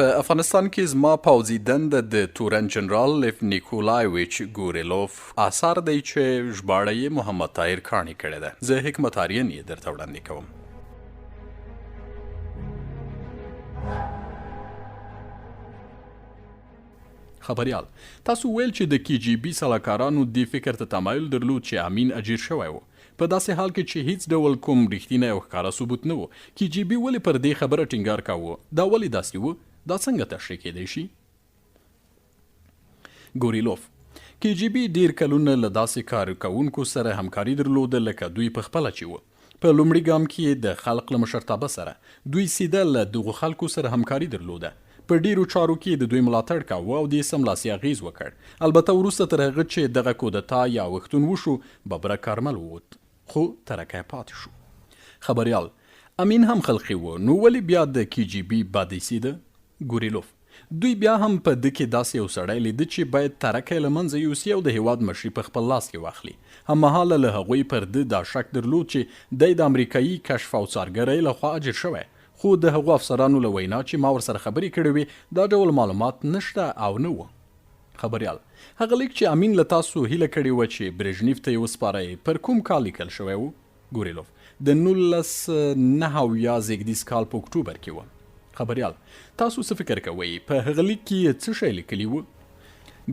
په افغانستان کې زما پوځي دنده د تورن جنرال نيکولايويچ ګوريلوف آثار دی چې ژباړه یې محمد طاهر کاڼي کړې ده. زه حکمت ارين یې درته وړاندې کوم. خبریال، تاسو ویل چې د KGB سلاکارانو دې فکر ته تمایل درلود چې امین اجیر شوی و، په داسې حال کې چې هیڅ ډول کوم رښتینی او ښکاره ثبوت نه و. KGB ولې پر دې خبره ټینګار کاوه؟ دا ولې داسې و؟ دا څنګه تشریح کېدی شي؟ ګوريلوف: KGB ډیر کلونه له داسې کارکوونکو سره همکاري درلوده لکه دوی په خپله چې و. په لومړي ګام کې د خلق له مشرتابه سره دوی سیده له دغو خلکو سره همکاري درلوده. په ډیرو چارو کې د دوی ملاتړ کاوه او د سملاسي اغیز وکړ. البته وروسته تر هغه چې دغه کودتا یا وختون وشو، ببره کارمل ووت، خو ترکه پاتې شو. خبریال: امین هم خلقی و، نو ولی بیا د KGB بادیسیده؟ ګوريلوف: دوی بیا هم په د کې داسې یو سړی لیده چې باید ترکه له منځه یوسي او د هیواد مشري په خپل لاس کې واخلي. هممهاله له هغوی پر د دا شک درلود چې دی د امریکایي کشف او څارګرۍ لخوا اجر شوی، خو د هغو افسرانو له وینا چې ما ورسره خبرې کړې وې دا ډول معلومات نشته او نه و. خبریال: هغه لیک چې امین له تاسو هیله کړې وه چې برژنیف ته یې وسپارئ، پر کوم کال لیکل شوی و؟ ګوريلوف: د 1990 زیږدیز کال په اکتوبر کې و. خبریال: تاسو څه فکر کوئ په هغه لیک کې څه شی لیکلی و؟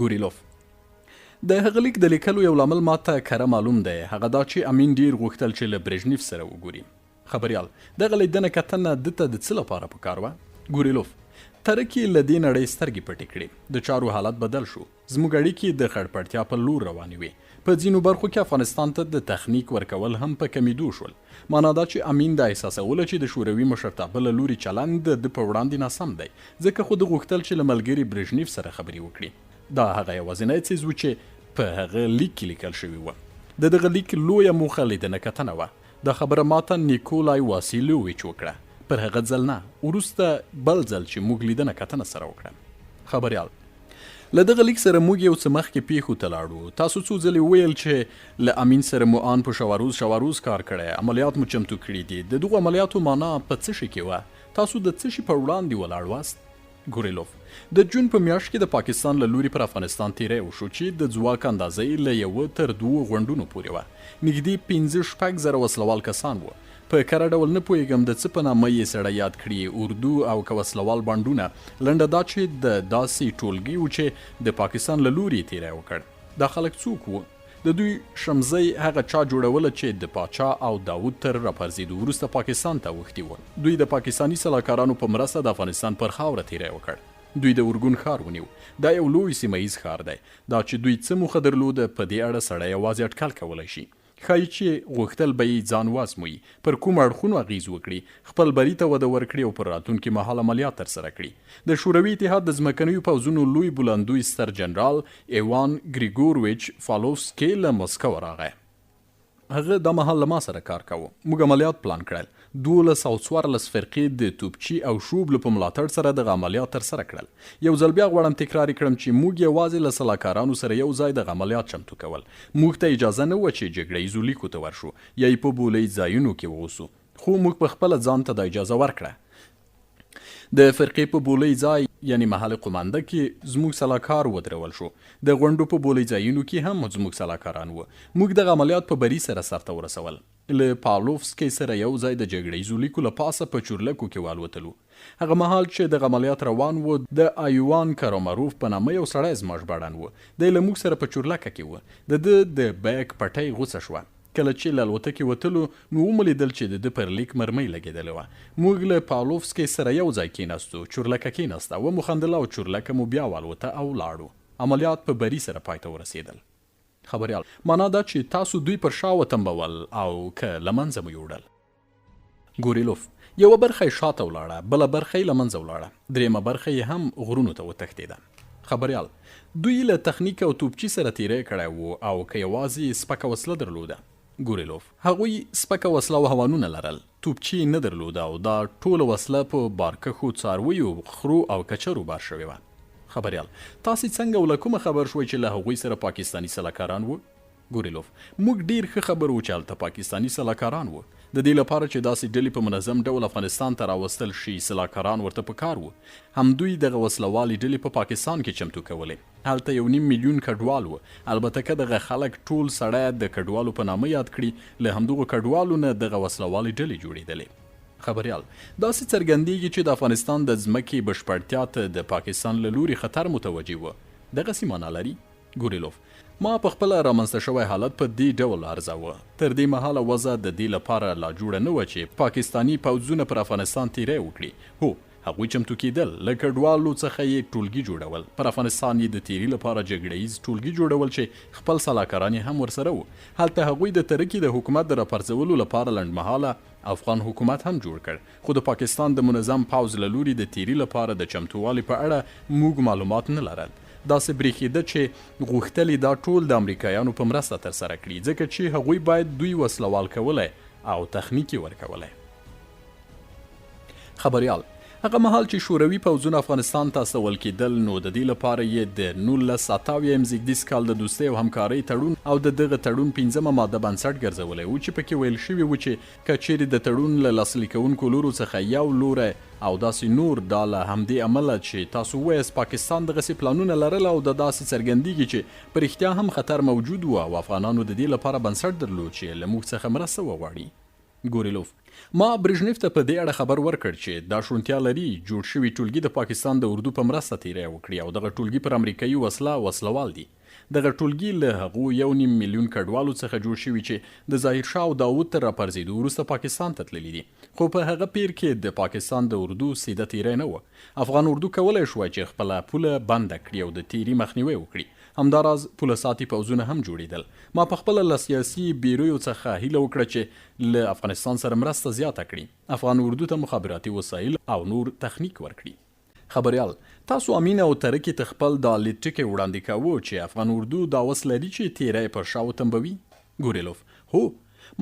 ګوريلوف: د هغه لیک د لیکلو یو لامل ماته کره معلوم دی، هغه دا چې امین ډیر غوښتل چې له برژنیف سره وګوري. خبریال: دغه لیدنه کتنه دته د څه لپاره پکار وه؟ ګوريلوف: ترکي له دې نړۍ سترګې پټې کړې، د چارو حالت بدل شو، زموږ اړیکې د خړپړتیا په لور روانې وې. په ځینو برخو کې افغانستان ته د تخنیک ورکول هم په کمیدو شول. معنا دا چې امین دا احساسوله چې د شوروي مشرتابه له لوري چلند د په وړاندې ناسم دی، ځکه خو د غوښتل چې له ملګري برژنیف سره خبرې وکړي. دا هغه یوازینی څیز و چې په هغه لیک کې لیکل شوي و. د دغه لیک لویه موخه لیدنه کتنه وه. دا خبره ماته نيکولايويچ وکړه، پر هغه ځل نه، وروسته بل ځل چې موږ لیدنه کتنه سره وکړه. خبریال: له دغه لیک سره موږ یو څه مخکې پیښو ته لاړو. تاسو څو ځلې ویل چې له امین سره مو ان په شواروز کار کړی، عملیات مو چمتو کړي دي. د دغو عملیاتو معنا په څه شي کې وه؟ تاسو د څه شي په وړاندې ولاړ واست؟ ګوريلوف: د جون په میاشت کې د پاکستان له لوري پر افغانستان تیری وشو چې د ځواک اندازه یې له 1 تر 2 غونډونو پورې وه. نږدې 15 زره وسلوال کسان وو. په کره ډول نه پوهېږم د څه په نامه یې سړی یاد کړي، اردو او که وسلوال بانډونه. لنډه دا چې د داسې ټولګي و چې د پاکستان له لوري تیری وکړ. دا خلک څوک وو؟ د دوی شمزۍ هغه چا جوړوله چې د پاچا او داود تر راپرځېدو وروسته پاکستان ته اوښتي وو. دوی د پاکستاني سلاکارانو په مرسته د افغانستان پر خاوره تیری وکړ. دوی د ارګون ښار ونیو. دا یو لوی سیمه ییز ښار دی. دا چې دوی څه موخه درلوده په دې اړه سړی یوازې اټکل کولی شي. ښایي چې غوښتل به یې ځان وازموي، پر کوم اړخونو اغیز وکړي، خپل بري ته وده ورکړي او پر راتلونکي مهال عملیات ترسره کړي. د شوروي اتحاد د ځمکنیو پوځونو لوی بلندوی ستر جنرال ایوان ګریګورویچ فالوفسکي له مسکو راغی. هغه دا مهال له ما سره کار کاوه. موږ عملیات پلان کړل. 1214 فرقې د توپچي او شوبلو په ملاتړ سره دغه عملیات ترسره کړل. یو ځل بیا غواړم تکرار کړم چې موږ یوازې له سلاکارانو سره یو ځای دغه عملیات چمتو کول. موږ ته اجازه نه وه چې جګړه ییزو لیکو ته ورشو یا یې په بولۍ ځایونو کې واوسو، خو موږ په خپله ځان ته دا اجازه ورکړه. د فرقې په بولۍ ځای یعنی محل قومانده کې زموږ سلاکار ودرول شو. د غونډو په بولۍ ځایونو کې هم زموږ سلاکاران وو. موږ دغه عملیات په بري سره سرته ورسول. له پاولوفسکي سره یو ځای د جګړې ییزو لیکو له پاسه په چورلکو کې والوتلو. هغه مهال چې دغه عملیات روان و، د ایوان کاروماروف په نامه یو سړی زما ژباړن و. دی له موږ سره په چورلکه کې و. د بیک پټۍ غوڅه شوه. کله چې له الوتکې وتلو نو ومولیدل چې د ده پر لیک مرمۍ لګېدلې وه. موږ له پاولوفسکي سره یو ځای کېناستو، چورلکه کېناسته، ومو خندله او چورلکه مو بیا والوته او لاړو. عملیات په بري سره پای ته ورسېدل. خبریال: معنا دا چې تاسو دوی پر شا وتمبول او که له منځه مو یوړل؟ ګوريلوف: یوه برخه یې شاته ولاړه، بله برخه یې له منځه ولاړه، درېیمه برخه یې هم غرونو ته وتښتېده. خبریال: دوی له تخنیک او توپچي سره تیری کړی و او که یوازې سپکه وسله درلوده؟ ګوريلوف: هغوی سپکه وسله او هوانونه لرل، توپچي نه درلوده او دا ټوله وسله په بارکښو څارویو، خرو او کچرو بار شوې وه. خبریال: تاسې څنګه له کومه خبر شوئ چې له هغوی سره پاکستاني سلاکاران وو؟ ګوریلوف موږ ډیر ښه خبر وو چې هلته پاکستاني سلاکاران وو. د دې لپاره چې داسې ډلې په منظم ډول افغانستان ته راوستل شي سلاکاران ورته پکار وو. همدوی دغه وسلوالې ډلې په پاکستان کې چمتو کولې. هلته 1.5 میلیون کډوال وو. البته که دغه خلک ټول سړی د کډوالو په نامه یاد کړي له همدغو کډوالو نه دغه وسلوالې ډلې جوړېدلې. خبریال داسې څرګندېږي چې د افغانستان د ځمکې بشپړتیا ته د پاکستان له لوري خطر متوجه و. دغسې معنا لري؟ ګوریلوف ما په خپله رامنځته شوی حالت په دې ډول ارزاوه. تر دې مهاله وضع د دې لپاره لا جوړه نه وه چې پاکستاني پوځونه پر افغانستان تیری وکړي. هو هغوی چمتو کېدل، له کډوالو څخه یې ټولګي جوړول، پر افغانستان یې د تیري لپاره جګړه ییز ټولګي جوړول چې خپل سلاکاران یې هم ورسره وو. هلته هغوی د ترکي د حکومت د راپرځولو لپاره لنډمهاله افغان حکومت هم جوړ کړ. خو د پاکستان د منظم پوځ له لوري د تیري لپاره د چمتووالي په اړه موږ معلومات نه لرل. داسې برېښېده چې غوښتل دا ټول د امریکایانو په مرسته ترسره کړي، ځکه چې هغوی باید دوی وسلوال کولی او تخنیک یې ورکولی. خبریال هغه مهال چې شوروي پوځونه افغانستان ته استول کېدل نو د دې لپاره یې د 1987 زیږدیز کال د دوستۍ او همکارۍ تړون او د دغه تړون 5مه ماده بنسټ ګرځولی و چې پکې ویل شوي و چې که چیرې د تړون له لاسلیک کوونکو لورو څخه یو لوری او داسې نور دا له همدې امله چې تاسو وایاست پاکستان دغسې پلانونه لرل او د داسې څرګندېږي چې په رښتیا هم خطر موجود و او افغانانو د دې لپاره بنسټ درلود چې له موږ څخه مرسته وغواړي. ګوریلوف ما برژنیف ته په دې اړه خبر ورکړ چې دا شونتیا لري جوړ شوي ټولګي د پاکستان د اردو په مرسته تیری وکړي او دغه ټولګي پر امریکایي وسلوال دي. دغه ټولګي له هغو 1.5 میلیون کډوالو څخه جوړ شوي چې د ظاهرشاه او داود تر راپرځېدو وروسته پاکستان ته تللي دي. خو په هغه پیر کې د پاکستان د اردو سیده تیری نه و. افغان اردو کولی شوی چې خپله پوله بنده کړي او د تیري مخنیوی وکړي. همداراز پوله ساتي پوځونه هم جوړېدل. ما په خپله له سیاسي بیرویو څخه هیله وکړه چې له افغانستان سره مرسته زیاته کړي، افغان اردو ته مخابراتي وسایل او نور تخنیک ورکړي. خبریال تاسو امین او ترکي ته خپل دا لیدټکي وړاندې کوو چې افغان اردو دا وس لري چې تیری پر شا وتمبوي؟ ګوریلوف هو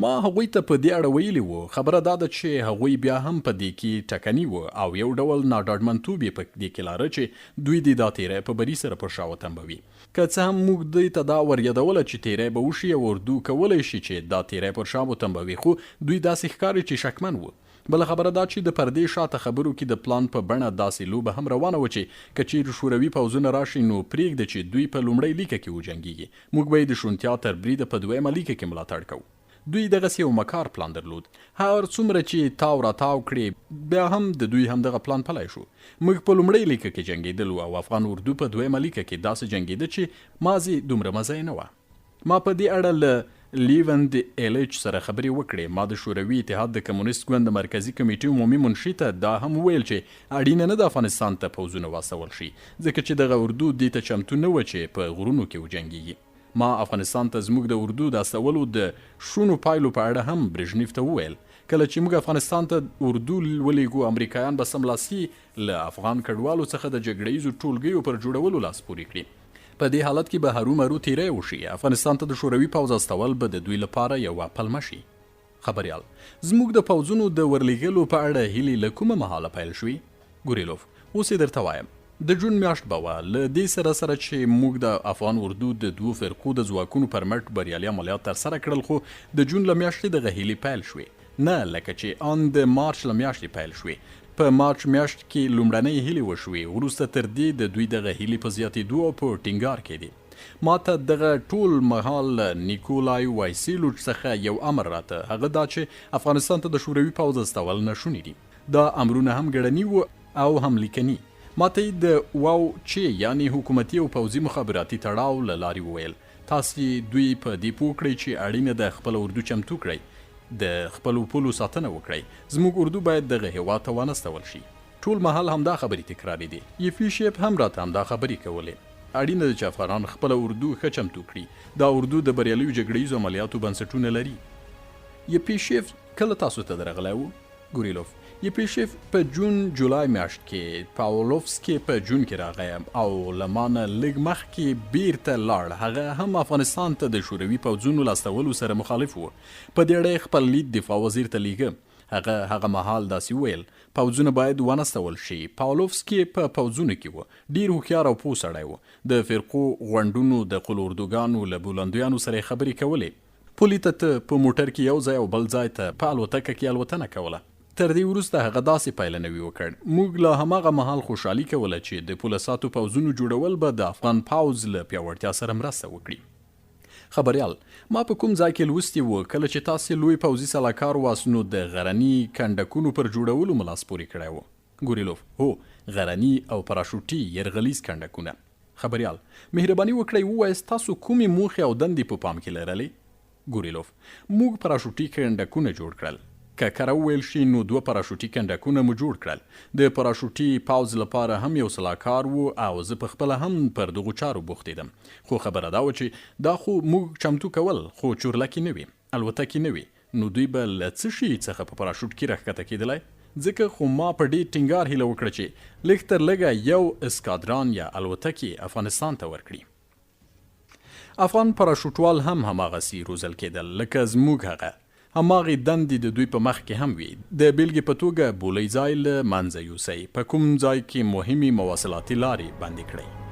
ما هغوی ته په دې اړه ویلي وو. خبره دا ده چې هغوی بیا هم په دې کې ټکني وو او یو ډول ناډاډمنتوب یې په دې کې لاره چې دوی د دا تیری په بري سره پر شا وتمبوي. که څه هم موږ دوی ته دا وریادوله چې تیری به وشي او اردو کولی شي چې دا تیری پر شا وتمبوي، خو دوی داسې ښکاري چې شکمن وو. بله خبره دا چې د پردې شاته خبرو کې د پلان په بڼه داسې لوبه هم روانه وه چې که چیرې شوروي پوځونه راشي نو پرېږده چې دوی په لومړۍ لیکه کې وجنګېږي، موږ به یې د شونتیا تر بریده په دویمه لیکه کې ملاتړ کوو. دوی دغسې یو مکار پلان درلود. هر څومره چې تاو را تاو کړې بیا هم د دوی همدغه پلان پلی شو. موږ په لومړۍ لیکه کې جنګېدلو او افغان اردو په دویمه لیکه کې داسې جنګېده چې مازې دومره مزه یې نه وه. ما په دې اړه له لیوند ایلیچ سره خبرې وکړې. ما د شوروي اتحاد د کمونیست ګوند د مرکزي کمیټې عمومي منشي ته دا هم وویل چې اړینه نه ده افغانستان ته پوځونه واستول شي، ځکه چې دغه اردو دې ته چمتو نه وه چې په غرونو کې وجنګېږي. ما افغانستان ته زموږ د اردو د استولو د شونو پایلو په اړه هم برژنیف ته وویل. کله چې موږ افغانستان ته اردو ولېږو امریکایان به سملاسي له افغان کډوالو څخه د جګړه ییزو ټولګیو پر جوړولو لاس پورې کړي. په دې حالت کې به هرومرو تیری وشي. افغانستان ته د شوروي پوځ استول به د دوی لپاره یوه پلمه شي. خبریال زموږ د پوځونو د ورلېږلو په اړه هیلې له کومه مهاله پیل شوي؟ ګوریلوف اوس یې درته وایم. د جون میاشت به وه. له دې سره چې موږ د افغان اردو د دوو فرقو د ځواکونو پر مټ بریالي عملیات ترسره کړل، خو د جون له میاشتې دغه هیلې پیل شوې، نه لکه چې ان د مارچ له میاشتې پیل شوې. په مارچ میاشت کې لومړنۍ هیلې وشوې، وروسته تر دې د دوی دغه هیلې په زیاتېدو او په ټینګار کې دي. ما ته دغه ټول مهال نيکولايويچ څخه یو امر راته، هغه دا چې افغانستان ته د شوروي پوځ استول ناشوني دي. دا امرونه هم ګړني وو او هم لیکني. ما ته د واو چې یعنی حکومتي او پوځي مخابراتي تړاو له لارې وویل تاسې دوی په دې پوه کړئ چې اړینه ده خپل اردو چمتو کړئ، د خپلو پولو ساتنه وکړئ. زموږ اردو باید دغه هېواد ته وانستول شي. ټول مهال همدا خبرې تکرارې دي. یفیشیف هم راته همدا خبرې کولې. اړینه ده چې افغانان خپله اردو ښه چمتو کړي. دا اردو د بریالیو جګړه ییزو عملیاتو بنسټونه لري. یفیشیف کله تاسو ته درغلی و؟ ګوریلوف یپیشیف په جون جولای میاشت کې، پاولوفسکي په جون کې راغی او له ما نه لږ مخکې بیرته لاړ. هغه هم افغانستان ته د شوروي پوځونو لاستولو سره مخالف و. په دې اړه خپل لید دفاع وزیر ته لیږه. هغه مهال داسې ویل پوځونه باید ونستول شي. پاولوفسکي په پوځونو کې و، ډیر هوښیار او پوه سړی و. د فرقو غونډونو د قلوردوګانو له بولندیانو سره خبرې کولې. پولي ته په موټر کې یو ځای او بل ځای ته په الوتکه کې الوتنه کوله. تر دې وروسته هغه داسې پایلنوي وکړ. موږ له هماغه مهال خوشحالي کوله چې د پولساتو پوځونو جوړول به د افغان پوځ له پیاوړتیا سره مرسته وکړي. خبریال، ما په کوم ځای کې لوستي و کله چې تاسې لوی پوځي سلاکار واست نو د غرني کنډکونو پر جوړولو ملاس پورې کړی و. ګوریلوف: هو، غرني او پراشوټي يرغلیز کنډکونه. خبریال: مهرباني وکړئ ووایاست تاسو کومې موخې او دندې په پام کې لرلې؟ ګوریلوف: موږ پراشوټي کنډکونه جوړ کړل. که کره وویل شي نو 2 پراشوټي کنډکونه مو جوړ کړل. د پراشوټي پوځ لپاره هم یو سلاکار و او زه په خپله هم پر دغو چارو بوختېدم. خو خبره دا و چې دا خو موږ چمتو کول، خو چورلکې نه وي، الوتکې نه وي، نو دوی به له څه شي څخه په پراشوټ کې راښکته کېدلی؟ ځکه خو ما په ډېر ټینګار هیله وکړه چې لږ تر لږه یو اسکادران یا الوتکې افغانستان ته ورکړي. افغان پراشوټوال هم هماغسې روزل کېدل لکه زموږ هغه. هماغې دندې د دوی په مخ کې هم وي. د بیلګې په توګه بولۍ ځای له منځه یوسئ، په کوم ځای کې مهمې مواصلاتي لارې بندې کړئ.